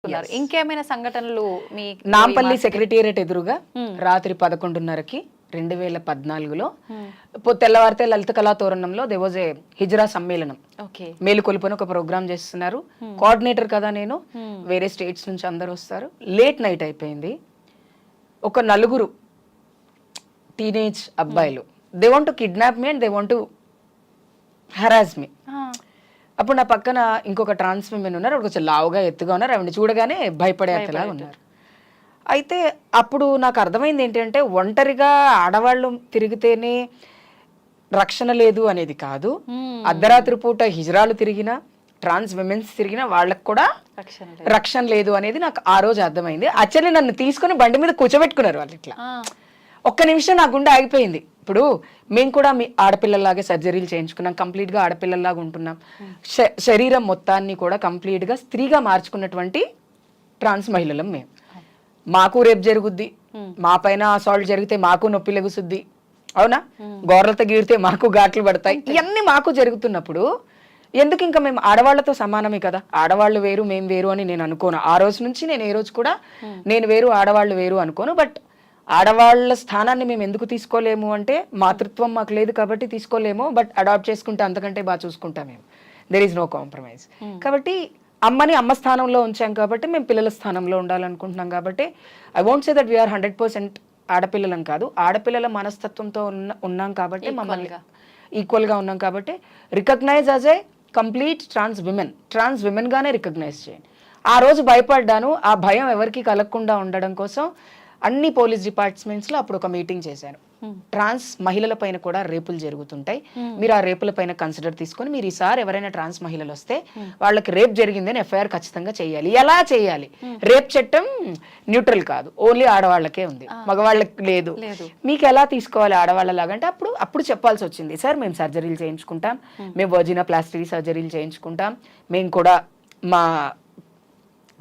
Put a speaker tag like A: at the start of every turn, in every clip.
A: ఇంకేమైనా సంఘటనలు మీ
B: నాంపల్లి సెక్రటేరియట్ ఎదురుగా రాత్రి 11:30కి 2014లో తెల్లవారితే లలిత కళా తోరణంలో దే వాజ్ ఏ హిజ్రా సమ్మేళనం. మేలుకొలుపుని ఒక ప్రోగ్రామ్ చేస్తున్నారు. కోఆర్డినేటర్ కదా నేను, వేరే స్టేట్స్ నుంచి అందరు వస్తారు. లేట్ నైట్ అయిపోయింది. ఒక నలుగురు టీనేజ్ అబ్బాయిలు they want to kidnap me and they want to harass me. అప్పుడు నా పక్కన ఇంకొక ట్రాన్స్ విమెన్ ఉన్నారు. కొంచెం లావుగా ఎత్తుగా ఉన్నారు. ఆవిడ చూడగానే భయపడేలా ఉన్నారు. అయితే అప్పుడు నాకు అర్థమైంది ఏంటంటే ఒంటరిగా ఆడవాళ్ళు తిరిగితేనే రక్షణ లేదు అనేది కాదు. అర్ధరాత్రి పూట హిజ్రాలు తిరిగినా, ట్రాన్స్ విమెన్స్ తిరిగినా వాళ్ళకు కూడా రక్షణ లేదు అనేది నాకు ఆ రోజు అర్థమైంది. యాక్చువల్లీ నన్ను తీసుకుని బండి మీద కూర్చోబెట్టుకున్నారు వాళ్ళు. ఇట్లా ఒక్క నిమిషం నా గుండె ఆగిపోయింది. ఇప్పుడు మేము కూడా మీ ఆడపిల్లలాగే సర్జరీలు చేయించుకున్నాం, కంప్లీట్గా ఆడపిల్లల్లాగా ఉంటున్నాం. శరీరం మొత్తాన్ని కూడా కంప్లీట్గా స్త్రీగా మార్చుకున్నటువంటి ట్రాన్స్ మహిళలం మేము. మాకు రేపు జరుగుద్ది, మా పైన అసాల్ట్ జరిగితే మాకు నొప్పి లెగుసుద్ది, అవునా? గోర్లతో గీరితే మాకు ఘాట్లు పడతాయి. ఇవన్నీ మాకు జరుగుతున్నప్పుడు ఎందుకు ఇంకా మేము ఆడవాళ్లతో సమానమే కదా, ఆడవాళ్ళు వేరు మేము వేరు అని నేను అనుకోను. ఆ రోజు నుంచి నేను ఏ రోజు కూడా నేను వేరు ఆడవాళ్ళు వేరు అనుకోను. బట్ ఆడవాళ్ళ స్థానాన్ని మేము ఎందుకు తీసుకోలేము అంటే మాతృత్వం మాకు లేదు కాబట్టి తీసుకోలేము. బట్ అడాప్ట్ చేసుకుంటే అంతకంటే బాగా చూసుకుంటాం మేము. There is no compromise. కాబట్టి అమ్మని అమ్మ స్థానంలో ఉంచాం కాబట్టి మేము పిల్లల స్థానంలో ఉండాలనుకుంటున్నాం. కాబట్టి I won't say that we are 100% ఆడపిల్లలం కాదు, ఆడపిల్లల మనస్తత్వంతో ఉన్నాం కాబట్టి మమ్మల్ని ఈక్వల్గా ఉన్నాం కాబట్టి recognise as a complete trans women గానే రికగ్నైజ్ చేయండి. ఆ రోజు భయపడ్డాను. ఆ భయం ఎవరికి కలగకుండా ఉండడం కోసం అన్ని పోలీస్ డిపార్ట్మెంట్స్లో అప్పుడు ఒక మీటింగ్ చేశాను. ట్రాన్స్ మహిళల పైన కూడా రేపులు జరుగుతుంటాయి, మీరు ఆ రేపుల పైన కన్సిడర్ తీసుకొని మీరు ఈసారి ఎవరైనా ట్రాన్స్ మహిళలు వస్తే వాళ్ళకి రేప్ జరిగిందని ఎఫ్ఐఆర్ ఖచ్చితంగా చేయాలి. ఎలా చేయాలి? రేప్ చట్టం న్యూట్రల్ కాదు, ఓన్లీ ఆడవాళ్ళకే ఉంది, మగవాళ్ళకి లేదు. మీకు ఎలా తీసుకోవాలి ఆడవాళ్ళలాగా అంటే అప్పుడు చెప్పాల్సి వచ్చింది, సార్ మేము సర్జరీలు చేయించుకుంటాం, మేము వర్జినోప్లాస్టీ సర్జరీలు చేయించుకుంటాం, మేము కూడా మా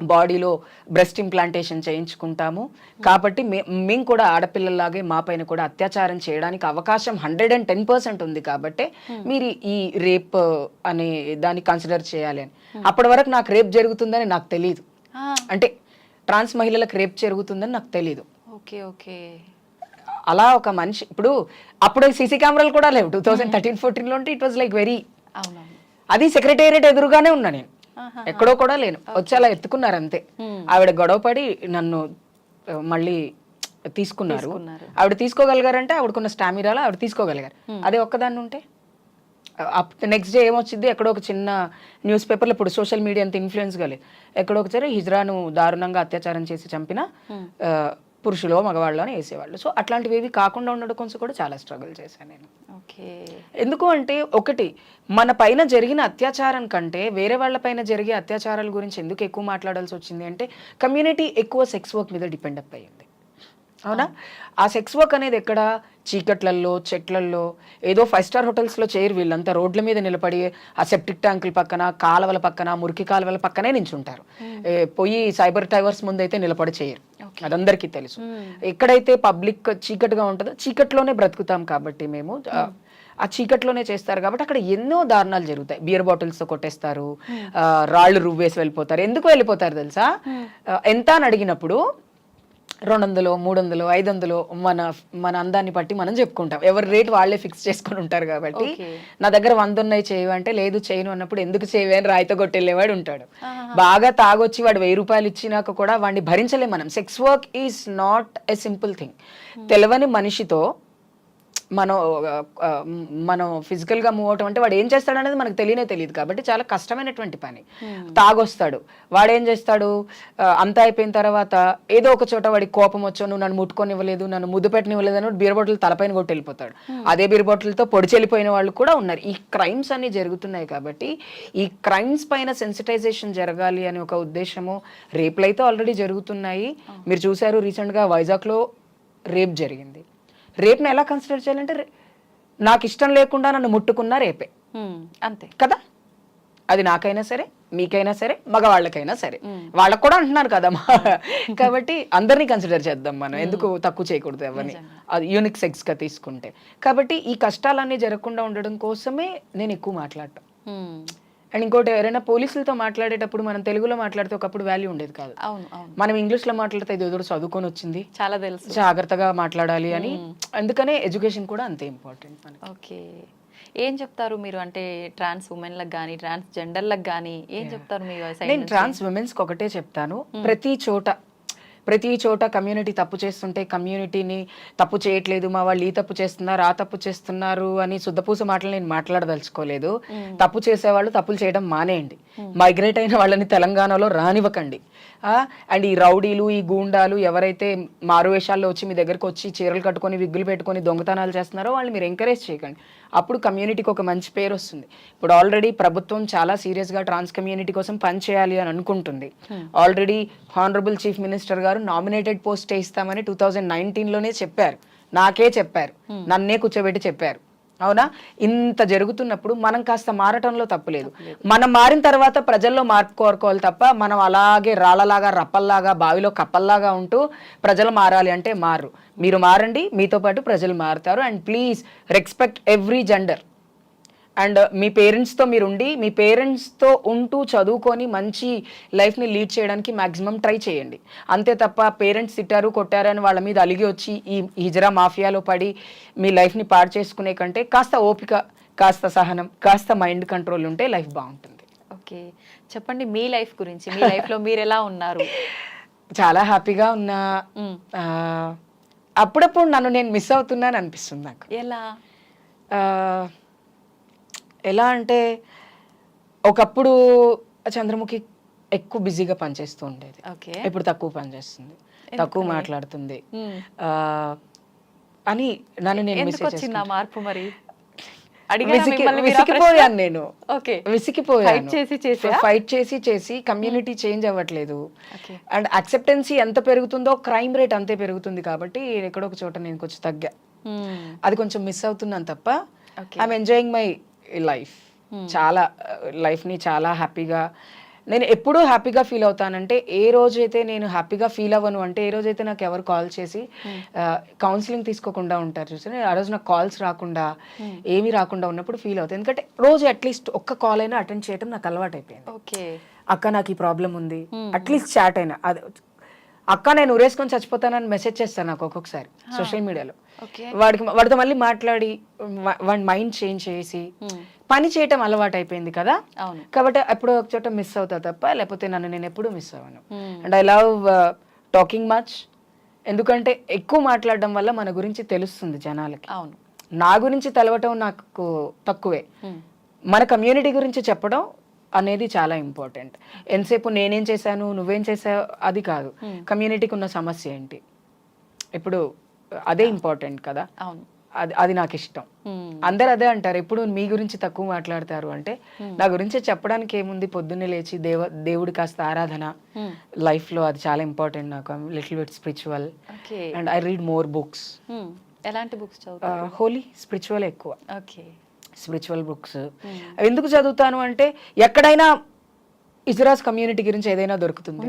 B: బాడీలో బ్రెస్ట్ ఇంప్లాంటేషన్ చేయించుకుంటాము, కాబట్టి మేము కూడా ఆడపిల్లలాగే మా పైన కూడా అత్యాచారం చేయడానికి అవకాశం 110% ఉంది, కాబట్టి మీరు ఈ రేప్ అనే దాన్ని కన్సిడర్ చేయాలి అని. అప్పటి వరకు నాకు రేప్ జరుగుతుందని నాకు తెలియదు, అంటే ట్రాన్స్ మహిళలకు రేప్ జరుగుతుందని నాకు తెలీదు. అలా ఒక మనిషి అప్పుడు సీసీ కెమెరాలు కూడా లేవు. 2013-14లో ఉంటే ఇట్ వాజ్ లైక్ వెరీ, అది సెక్రటేరియట్ ఎదురుగానే ఉన్నా నేను, ఎక్కడో కూడా లేను. వచ్చి అలా ఎత్తుకున్నారు అంతే. ఆవిడ గొడవపడి నన్ను మళ్ళీ తీసుకున్నారు. ఆవిడ తీసుకోగలిగారంటే ఆవిడకున్న స్టామినాలో ఆవిడ తీసుకోగలిగారు. అదే ఒక్కదాన్ని ఉంటే నెక్స్ట్ డే ఏమొచ్చింది, ఎక్కడో ఒక చిన్న న్యూస్ పేపర్లో, ఇప్పుడు సోషల్ మీడియా అంత ఇన్ఫ్లుయెన్స్ గా లేదు, ఎక్కడో ఒకసారి హిజ్రాను దారుణంగా అత్యాచారం చేసి చంపిన పురుషులో మగవాళ్ళు అని వేసేవాళ్ళు. సో అట్లాంటివి ఏవి కాకుండా ఉండడం కోసం కూడా చాలా స్ట్రగుల్ చేశాను నేను. ఎందుకు అంటే ఒకటి, మన పైన జరిగిన అత్యాచారం కంటే వేరే వాళ్ళ పైన జరిగే అత్యాచారాల గురించి ఎందుకు ఎక్కువ మాట్లాడాల్సి వచ్చింది అంటే కమ్యూనిటీ ఎక్కువ సెక్స్ వర్క్ మీద డిపెండ్ అప్ అయ్యింది, అవునా? ఆ సెక్స్ వర్క్ అనేది ఎక్కడ, చీకట్లల్లో, చెట్లల్లో, ఏదో 5 స్టార్ హోటల్స్లో చేయరు. వీళ్ళంతా రోడ్ల మీద నిలబడి ఆ సెప్టిక్ ట్యాంకుల పక్కన, కాలువల పక్కన, మురికి కాలువల పక్కనే నించుంటారు. పోయి సైబర్ టవర్స్ ముందైతే నిలబడి చేయరు, అదందరికీ తెలుసు. ఎక్కడైతే పబ్లిక్ చీకటిగా ఉంటుందో చీకట్లోనే బ్రతుకుతాం కాబట్టి మేము ఆ చీకట్లోనే చేస్తారు కాబట్టి అక్కడ ఎన్నో దారుణాలు జరుగుతాయి. బియర్ బాటిల్స్తో కొట్టేస్తారు, రాళ్ళు రువ్వేసి వెళ్ళిపోతారు. ఎందుకు వెళ్ళిపోతారు తెలుసా? ఎంత అని అడిగినప్పుడు 200, 300, 500 మన అందాన్ని బట్టి మనం చెప్పుకుంటాం. ఎవరి రేట్ వాళ్ళే ఫిక్స్ చేసుకొని ఉంటారు కాబట్టి నా దగ్గర 100 ఉన్నాయి చేయవు అంటే, లేదు చేయను అన్నప్పుడు ఎందుకు చేయవే అని రాయితో కొట్టెళ్ళేవాడు ఉంటాడు. బాగా తాగొచ్చి వాడు 1000 రూపాయలు ఇచ్చినాక కూడా వాడిని భరించలేం మనం. Sex work is not a simple thing. తెలవని మనిషితో మనం ఫిజికల్గా మూవ్ అవటం అంటే వాడు ఏం చేస్తాడు అనేది మనకు తెలియదు కాబట్టి చాలా కష్టమైనటువంటి పని. తాగొస్తాడు, వాడేం చేస్తాడు, అంతా అయిపోయిన తర్వాత ఏదో ఒక చోట వాడికి కోపం వచ్చో, నువ్వు నన్ను ముట్టుకొని ఇవ్వలేదు, నన్ను ముద్దు పెట్టనివ్వలేదు అని బీర్ బాటిల్ తలపైన కొట్టి వెళ్ళిపోతాడు. అదే బీర్ బాటిల్తో పొడిచెళ్ళిపోయిన వాళ్ళు కూడా ఉన్నారు. ఈ క్రైమ్స్ అన్ని జరుగుతున్నాయి కాబట్టి ఈ క్రైమ్స్ పైన సెన్సిటైజేషన్ జరగాలి అని ఒక ఉద్దేశము. రేపులు అయితే ఆల్రెడీ జరుగుతున్నాయి, మీరు చూసారు రీసెంట్గా వైజాగ్లో రేప్ జరిగింది. రేప్ని ఎలా కన్సిడర్ చేయాలంటే నాకు ఇష్టం లేకుండా నన్ను ముట్టుకున్నా రేపే, అంతే కదా. అది నాకైనా సరే, మీకైనా సరే, మగవాళ్ళకైనా సరే, వాళ్ళకు కూడా అంటున్నారు కదా. కాబట్టి అందరినీ కన్సిడర్ చేద్దాం మనం, ఎందుకు తక్కువ చేయకూడదు ఎవరిని, అది యూనిక్ సెక్స్గా తీసుకుంటే. కాబట్టి ఈ కష్టాలన్నీ జరగకుండా ఉండడం కోసమే నేను ఎక్కువ మాట్లాడటం. అండ్ ఇంకోటి ఎవరైనా పోలీసులతో మాట్లాడేటప్పుడు మనం తెలుగులో మాట్లాడితే ఒకప్పుడు వాల్యూ ఉండేది కాదు.
A: అవును అవును,
B: మనం ఇంగ్లీష్లో మాట్లాడితే ఇది ఎదురు చదువుకొని వచ్చింది,
A: చాలా తెలుసు.
B: జాగ్రత్తగా మాట్లాడాలి అని. అందుకనే ఎడ్యుకేషన్ కూడా అంతే ఇంపార్టెంట్ మనకి.
A: ఓకే, ఏం చెప్తారు మీరు అంటే ట్రాన్స్ ఉమెన్లకు కానీ ట్రాన్స్ జెండర్లకు కానీ ఏం చెప్తారు మీ సైడ్
B: నేను
A: నుంచి?
B: ట్రాన్స్ ఉమెన్స్కి ఒకటే చెప్తాను, ప్రతి చోట కమ్యూనిటీ తప్పు చేస్తుంటే కమ్యూనిటీని తప్పు చేయట్లేదు, మా వాళ్ళు ఈ తప్పు చేస్తున్నారు ఆ తప్పు చేస్తున్నారు అని శుద్ధపూస మాటలు నేను మాట్లాడదలుచుకోలేదు. తప్పు చేసేవాళ్ళు తప్పులు చేయడం మానేయండి, మైగ్రేట్ అయిన వాళ్ళని తెలంగాణలో రానివ్వకండి. అండ్ ఈ రౌడీలు ఈ గూండాలు ఎవరైతే మారువేషాల్లో వచ్చి మీ దగ్గరకు వచ్చి చీరలు కట్టుకొని విగ్గులు పెట్టుకొని దొంగతనాలు చేస్తున్నారో వాళ్ళు మీరు ఎంకరేజ్ చేయకండి. అప్పుడు కమ్యూనిటీకి ఒక మంచి పేరు వస్తుంది. ఇప్పుడు ఆల్రెడీ ప్రభుత్వం చాలా సీరియస్గా ట్రాన్స్ కమ్యూనిటీ కోసం పనిచేయాలి అని అనుకుంటుంది. ఆల్రెడీ హానరబుల్ చీఫ్ మినిస్టర్ గారు నామినేటెడ్ పోస్ట్ ఇస్తామని 2019లోనే చెప్పారు, నాకే చెప్పారు, నన్నే కూర్చోబెట్టి చెప్పారు. అవునా? ఇంత జరుగుతున్నప్పుడు మనం కాస్త మారటంలో తప్పులేదు. మనం మారిన తర్వాత ప్రజల్లో మార్పు కోరుకోవాలి తప్ప మనం అలాగే రాళ్ళలాగా రప్పల్లాగా బావిలో కప్పల్లాగా ఉంటూ ప్రజలు మారాలి అంటే మారు. మీరు మారండి, మీతో పాటు ప్రజలు మారుతారు. And please respect every gender. And మీ పేరెంట్స్తో మీరు ఉండి మీ పేరెంట్స్తో ఉంటూ చదువుకొని మంచి లైఫ్ని లీడ్ చేయడానికి మ్యాక్సిమం ట్రై చేయండి. అంతే తప్ప పేరెంట్స్ తిట్టారు కొట్టారు అని వాళ్ళ మీద అలిగి వచ్చి ఈ హిజరా మాఫియాలో పడి మీ లైఫ్ని పాడు చేసుకునే కంటే కాస్త ఓపిక, కాస్త సహనం, కాస్త మైండ్ కంట్రోల్ ఉంటే లైఫ్ బాగుంటుంది.
A: ఓకే, చెప్పండి మీ లైఫ్ గురించి. మీ లైఫ్లో మీరు ఎలా ఉన్నారు?
B: చాలా హ్యాపీగా ఉన్నా. అప్పుడప్పుడు నన్ను నేను మిస్ అవుతున్నాను అనిపిస్తుంది నాకు. ఎలా అంటే ఒకప్పుడు చంద్రముఖి ఎక్కువ బిజీగా పనిచేస్తూ ఉండేది, ఇప్పుడు తక్కువ పనిచేస్తుంది, తక్కువ మాట్లాడుతుంది అని నన్ను నేను
A: మార్పు మరి
B: విసిగిపోయాను. నేను విసిగిపోయాను, ఫైట్ చేసి కమ్యూనిటీ చేంజ్ అవ్వట్లేదు. అండ్ యాక్సెప్టెన్సీ ఎంత పెరుగుతుందో క్రైమ్ రేట్ అంతే పెరుగుతుంది. కాబట్టి ఎక్కడో ఒక చోట నేను కొంచెం తగ్గా, అది కొంచెం మిస్ అవుతున్నాను తప్ప ఐఎమ్ ఎంజాయింగ్ మై లైఫ్. చాలా లైఫ్ని చాలా హ్యాపీగా, నేను ఎప్పుడూ హ్యాపీగా ఫీల్ అవుతానంటే ఏ రోజైతే నేను హ్యాపీగా ఫీల్ అవ్వను అంటే ఏ రోజైతే నాకు ఎవరు కాల్ చేసి కౌన్సిలింగ్ తీసుకోకుండా ఉంటారు చూసి ఆ రోజు నాకు కాల్స్ రాకుండా ఏమీ రాకుండా ఉన్నప్పుడు ఫీల్ అవుతాయి. ఎందుకంటే రోజు అట్లీస్ట్ ఒక్క కాల్ అయినా అటెండ్ చేయడం నాకు అలవాటు అయిపోయింది. అక్క నాకు ఈ ప్రాబ్లం ఉంది, అట్లీస్ట్ చాట్ అయినా అది అక్క నేను ఉరేసుకొని చచ్చిపోతానని మెసేజ్ చేస్తాను నాకు ఒక్కొక్కసారి సోషల్ మీడియాలో. వాడితో మళ్ళీ మాట్లాడి వాడి మైండ్ చేంజ్ చేసి పని చేయటం అలవాటు అయిపోయింది కదా, కాబట్టి ఎప్పుడో ఒక చోట మిస్ అవుతా తప్ప లేకపోతే నన్ను నేను ఎప్పుడూ మిస్ అవ్వను. And I love talking much, ఎందుకంటే ఎక్కువ మాట్లాడడం వల్ల మన గురించి తెలుస్తుంది జనాలకి. నా గురించి తెలవటం నాకు తక్కువే, మన కమ్యూనిటీ గురించి చెప్పడం అనేది చాలా ఇంపార్టెంట్. ఎంతసేపు నేనేం చేశాను నువ్వేం చేసావు అది కాదు, కమ్యూనిటీకి ఉన్న సమస్య ఏంటి, ఇప్పుడు అదే ఇంపార్టెంట్ కదా. అది నాకు ఇష్టం. అందరు అదే అంటారు, ఎప్పుడు మీ గురించి తక్కువ మాట్లాడతారు అంటే నా గురించి చెప్పడానికి ఏముంది, పొద్దున్నే లేచి దేవుడి కాస్త ఆరాధన లైఫ్ లో అది చాలా ఇంపార్టెంట్ నాకు. Little bit spiritual and I read more books.
A: ఎలాంటి బుక్స్ చదువుతారు?
B: హోలీ స్పిరిచువల్ ఎక్కువ, స్పిరిచువల్ బుక్స్. ఎందుకు చదువుతాను అంటే ఎక్కడైనా ఇజ్రాస్ కమ్యూనిటీ గురించి ఏదైనా దొరుకుతుంది,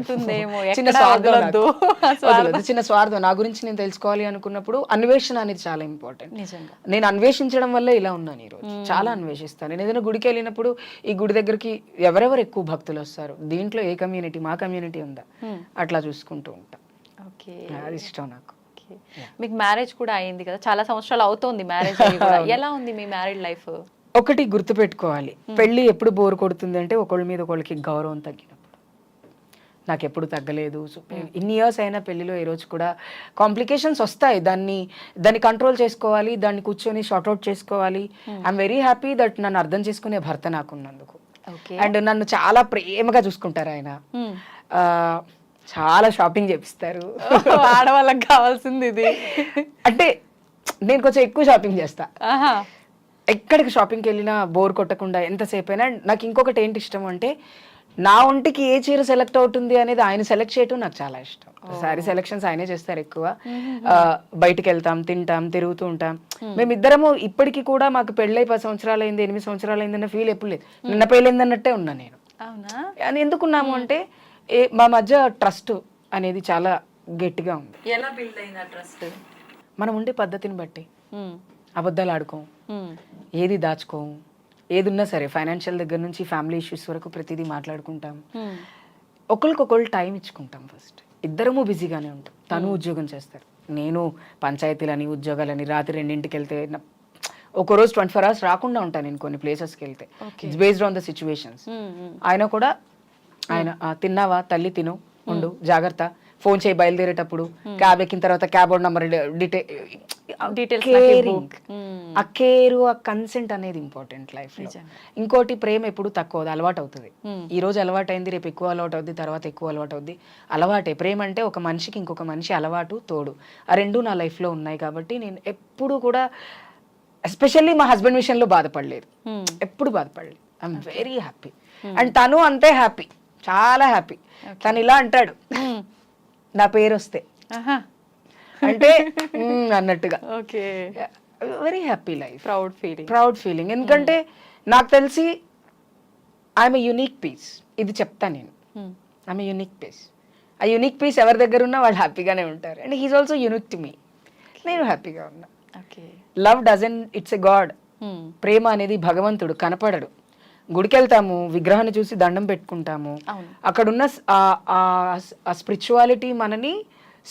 B: చిన్న స్వార్థం నా గురించి నేను తెలుసుకోవాలి అనుకున్నప్పుడు అన్వేషణ అనేది చాలా ఇంపార్టెంట్. నేను అన్వేషించడం వల్ల ఇలా ఉన్నాను ఈరోజు, చాలా అన్వేషిస్తాను. నేను ఏదైనా గుడికి వెళ్ళినప్పుడు ఈ గుడి దగ్గరికి ఎవరెవరు ఎక్కువ భక్తులు వస్తారు, దీంట్లో ఏ కమ్యూనిటీ మా కమ్యూనిటీ ఉందా, అట్లా చూసుకుంటూ ఉంటా. అది ఇష్టం నాకు.
A: మీకు మ్యారేజ్ కూడా అయింది కదా, చాలా సంవత్సరాలు అవుతోంది మ్యారేజ్. ఎలా ఉంది మీ మ్యారేడ్ లైఫ్?
B: ఒకటి గుర్తుపెట్టుకోవాలి, పెళ్ళి ఎప్పుడు బోర్ కొడుతుంది అంటే ఒకళ్ళ మీద ఒకళ్ళకి గౌరవం తగ్గినప్పుడు. నాకు ఎప్పుడు తగ్గలేదు, ఇన్ని ఇయర్స్ అయినా పెళ్లిలో ఈ రోజు కూడా కాంప్లికేషన్స్ వస్తాయి, దాన్ని కంట్రోల్ చేసుకోవాలి, దాన్ని కూర్చొని షార్ట్అవుట్ చేసుకోవాలి. ఐఎమ్ వెరీ హ్యాపీ దట్ నన్ను అర్థం చేసుకునే భర్త నాకున్నందుకు. అండ్ నన్ను చాలా ప్రేమగా చూసుకుంటారు ఆయన, చాలా షాపింగ్ చేపిస్తారు.
A: ఆడవాళ్ళకి కావాల్సింది ఇది.
B: అంటే నేను కొంచెం ఎక్కువ షాపింగ్ చేస్తా, ఎక్కడికి షాపింగ్కి వెళ్ళినా బోర్ కొట్టకుండా ఎంతసేపు అయినా. నాకు ఇంకొకటి ఏంటి ఇష్టం అంటే నా ఒంటికి ఏ చీర సెలెక్ట్ అవుతుంది అనేది ఆయన సెలెక్ట్ చేయటం నాకు చాలా ఇష్టం. శారీ సెలెక్షన్స్ ఆయనే చేస్తారు ఎక్కువ. బయటికి వెళ్తాం, తింటాం, తిరుగుతూ ఉంటాం. మేమిద్దరము ఇప్పటికీ కూడా మాకు పెళ్ళై 10 సంవత్సరాలు అయింది, 8 సంవత్సరాలు అయిందన్న ఫీల్ ఎప్పుడు లేదు. నిన్న పెళ్ళైంది అన్నట్టే ఉన్నా నేను. అని ఎందుకున్నాము అంటే మా మధ్య ట్రస్ట్ అనేది చాలా గట్టిగా ఉంది.
A: ఎలా బిల్డ్ అయింది ట్రస్ట్?
B: మనం ఉండే పద్ధతిని బట్టి అబద్ధాలు ఆడుకోము, ఏది దాచుకోము, ఏదున్నా సరే ఫైనాన్షియల్ దగ్గర నుంచి ఫ్యామిలీ ఇష్యూస్ వరకు ప్రతిదీ మాట్లాడుకుంటాం. ఒకరికొకళ్ళు టైం ఇచ్చుకుంటాం. ఫస్ట్ ఇద్దరము బిజీగానే ఉంటాం. తను ఉద్యోగం చేస్తారు, నేను పంచాయతీలని ఉద్యోగాలని రాత్రి 2ంటికి వెళ్తే ఒకరోజు 24 hours రాకుండా ఉంటాను నేను కొన్ని ప్లేసెస్కి వెళ్తే. It's based on the situations. ఆయన కూడా ఆయన తిన్నావా తల్లి తిను ఉండు జాగ్రత్త ఫోన్ చేయి బయలుదేరేటప్పుడు, క్యాబ్ ఎక్కిన తర్వాత క్యాబ్ నెంబర్ కేరింగ్, ఆ కేరు ఆ కన్సెంట్ అనేది ఇంపార్టెంట్ లైఫ్ లో. ఇంకోటి ప్రేమ ఎప్పుడు తక్కువ అలవాటు అవుతుంది. ఈ రోజు అలవాటు అయింది, రేపు ఎక్కువ అలవాటు అవుద్ది, తర్వాత ఎక్కువ అలవాటు అవుద్ది. అలవాటే ప్రేమ అంటే ఒక మనిషికి ఇంకొక మనిషి అలవాటు తోడు, ఆ రెండు నా లైఫ్ లో ఉన్నాయి. కాబట్టి నేను ఎప్పుడు కూడా ఎస్పెషల్లీ మా హస్బెండ్ విషయంలో బాధపడలేదు, ఎప్పుడు బాధపడలేదు. I'm very happy. అండ్ తను అంతే హ్యాపీ, చాలా హ్యాపీ. తను ఇలా అంటాడు నా పేరు వస్తే అంటే అన్నట్టుగా. Very happy life, proud feeling. ఎందుకంటే నాకు తెలిసి ఐఎమ్ ఎ యూనిక్ పీస్. ఇది చెప్తాను నేను, ఐఎమ్ ఎ యూనిక్ పీస్. ఆ యూనిక్ పీస్ ఎవరి దగ్గర ఉన్నా వాళ్ళు హ్యాపీగానే ఉంటారు. And he is also unique to me. నేను హ్యాపీగా ఉన్నా. Love doesn't it's a god. ప్రేమ అనేది భగవంతుడు, కనపడడు. గుడికి వెళ్తాము, విగ్రహాన్ని చూసి దండం పెట్టుకుంటాము, అక్కడున్న ఆ స్పిరిచువాలిటీ మనని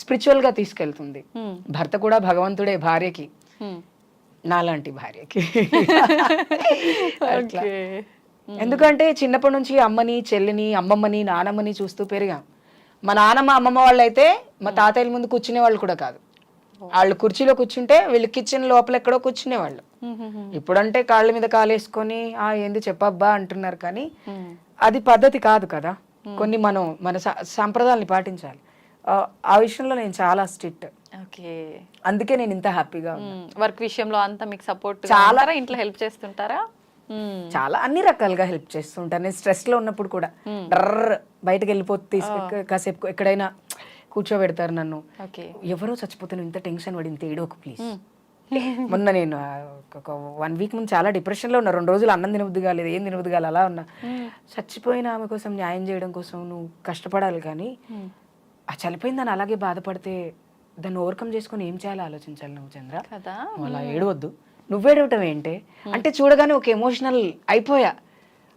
B: స్పిరిచువల్ గా తీసుకెళ్తుంది. భర్త కూడా భగవంతుడే భార్యకి, నాలాంటి భార్యకి. అట్లా. ఎందుకంటే చిన్నప్పటి నుంచి అమ్మని చెల్లిని అమ్మమ్మని నానమ్మని చూస్తూ పెరిగాం. మా నానమ్మ అమ్మమ్మ వాళ్ళు అయితే మా తాతయ్యల ముందు కూర్చునే వాళ్ళు కూడా కాదు. వాళ్ళు కుర్చీలో కూర్చుంటే వీళ్ళు కిచెన్ లోపల ఎక్కడో కూర్చునేవాళ్ళు. ఇప్పుడంటే కాళ్ళ మీద కాలేసుకొని ఏంది చెప్పబ్బా అంటున్నారు, కానీ అది పద్ధతి కాదు కదా. కొన్ని మనం మన సంప్రదాయాన్ని పాటించాలి. ఆ విషయంలో నేను చాలా స్ట్రిక్ట్. అందుకే నేను ఇంత హ్యాపీగా.
A: వర్క్ విషయంలో అంతా మీకు సపోర్ట్ చాలా, ఇంట్లో హెల్ప్ చేస్తుంటారా?
B: చాలా అన్ని రకాలుగా హెల్ప్ చేస్తుంటాను. నేను స్ట్రెస్ లో ఉన్నప్పుడు కూడా డర్ర బయటకు వెళ్ళిపోతే కాసేపు ఎక్కడైనా కూర్చోబెడతారు నన్ను. ఎవరో చచ్చిపోతే ఇంత టెన్షన్ పడి ఇంత ఏడోకు ప్లీజ్. మొన్న నేను ఒక 1 week ముందు చాలా డిప్రెషన్లో ఉన్నా. 2 రోజులు అన్నం తినబుద్ధి కాలేదు, ఏం తినబుద్ధి కాలేదు, అలా ఉన్నా. చచ్చిపోయిన ఆమె కోసం న్యాయం చేయడం కోసం నువ్వు కష్టపడాలి, కానీ ఆ చనిపోయిందని అలాగే బాధపడితే దాన్ని ఓవర్కమ్ చేసుకొని ఏం చేయాలో ఆలోచించాలి నువ్వు చంద్ర. అలా ఏడవద్దు. నువ్వేడవటం ఏంటే అంటే చూడగానే ఒక ఎమోషనల్ అయిపోయా.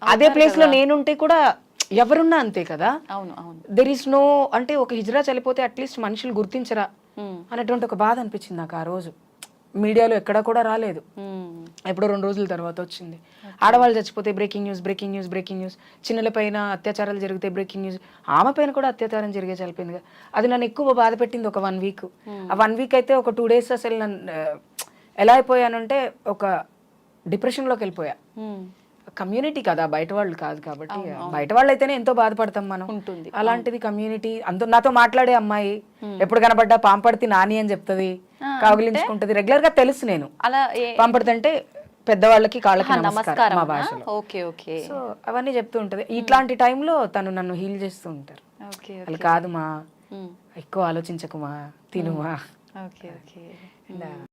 B: అదే ప్లేస్ లో నేనుంటే కూడా ఎవరున్నా అంతే కదా. దెర్ ఈస్ నో అంటే ఒక హిజ్రా చనిపోతే అట్లీస్ట్ మనుషులు గుర్తించరా అనేటువంటి ఒక బాధ అనిపించింది నాకు ఆ రోజు. మీడియాలో ఎక్కడా కూడా రాలేదు, ఎప్పుడో 2 రోజుల తర్వాత వచ్చింది. ఆడవాళ్ళు చచ్చిపోతే breaking news, breaking news, breaking news. చిన్నల పైన అత్యాచారాలు జరిగితే బ్రేకింగ్ న్యూస్. ఆమె పైన కూడా అత్యాచారం జరిగే చనిపోయింది. అది నన్ను ఎక్కువ బాధ పెట్టింది ఒక 1 week. ఆ 1 week అయితే ఒక 2 days అసలు నన్ను ఎలా అయిపోయానంటే ఒక డిప్రెషన్లోకి వెళ్ళిపోయా. కమ్యూనిటీ కదా, బయట వాళ్ళు కాదు కాబట్టి. బయట వాళ్ళు అయితేనే ఎంతో బాధపడతాం మనం, అలాంటిది కమ్యూనిటీ. నాతో మాట్లాడే అమ్మాయి ఎప్పుడు కనబడ్డా పాంపడితే నాని అని చెప్తుంది, కాగులించుకుంటది. రెగ్యులర్ గా తెలుసు నేను పాంపడితే పెద్దవాళ్ళకి కాళ్ళకి నమస్కారం మా భాషలో. సో అవన్నీ చెప్తూ ఉంటది. ఇట్లాంటి టైంలో తను నన్ను హీల్ చేస్తూ ఉంటారు. వాళ్ళు కాదు మా ఎక్కువ ఆలోచించకుమా, తినుమా.